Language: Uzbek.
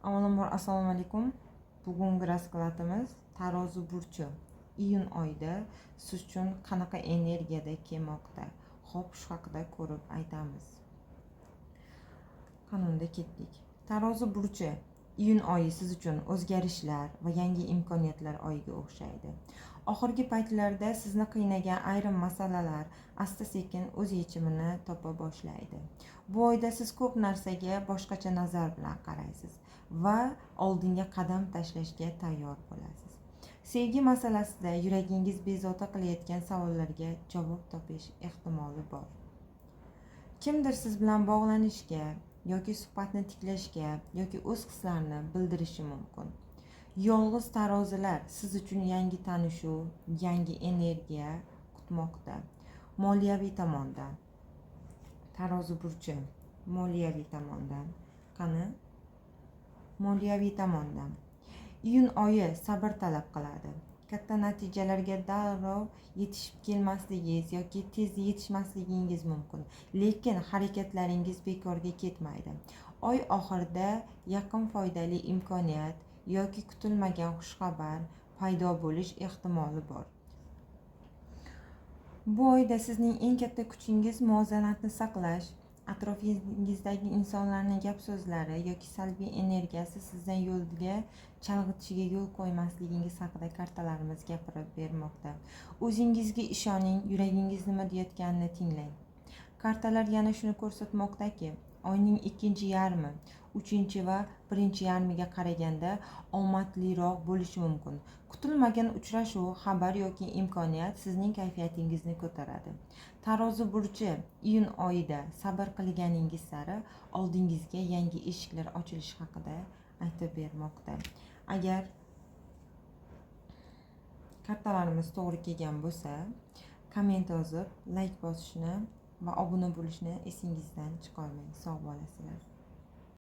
Avvalambor assalomu alaykum. Bugungi raskladimiz tarozi burchi iyun oyida siz uchun qanaqa energiyada kelmoqda? Xo'p, shu haqida ko'rib aytamiz. Qanunda ketdik. Tarozi burchi iyun oyi siz uchun o'zgarishlar va yangi imkoniyatlar oyiga o'xshaydi. Oxirgi paytlarda sizni qiynagan ayrim masalalar asta-sekin o'z yechimini topa boshlaydi. Bu oyda siz ko'p narsaga boshqacha nazar bilan qaraysiz va oldinga qadam tashlashga tayyor bo'lasiz. Sevgi masalasida yuragingiz bezovta qilayotgan savollarga javob topish ehtimoli bor. Kimdir siz bilan bog'lanishga yoki suhbatni tiklashga yoki o'z hislarini bildirishi mumkin. Yolg'iz tarozilar siz uchun yangi tanishuv, yangi energiya kutmoqda. Moliyaviy tomondan. Tarozi burchi moliyaviy tomondan. Qani? Moliyaviy tomondan. Iyun oyi sabr talab qiladi. Katta natijalarga darrov yetishib kelmasligingiz yoki tez yetishmasligingiz mumkin, lekin harakatlaringiz bekorga ketmaydi. Oy oxirida yaqin foydali imkoniyat yoki kutilmagan xushxabar paydo bo'lish ehtimoli bor. Bu oyda sizning eng katta kuchingiz muvozanatni saqlash. Atrofingizdagi insonlarning gap so'zlari yoki salbiy energiyasi sizdan yo'lga chalg'itishiga yo'l qo'ymasligingiz haqida kartalarimiz gapirib bermoqda. O'zingizga ishoning, yuragingiz nima deyotganini tinglang. Kartalar yana shuni ko'rsatmoqdaki, oyning ikkinchi yarmi, uchinchi va birinchi yarmiga qaraganda omadliroq bo'lishi mumkin. Kutilmagan uchrashuv, xabar yoki imkoniyat sizning kayfiyatingizni ko'taradi. Tarozi burchi iyun oyida sabr qilganingiz sari oldingizga yangi eshiklar ochilishi haqida aytib bermoqda. Agar kartalarimiz to'g'ri kelgan bo'lsa, komment yozib, like bosishni va obuna bo'lishni esingizdan chiqarmang. Sog' bo'lasizlar.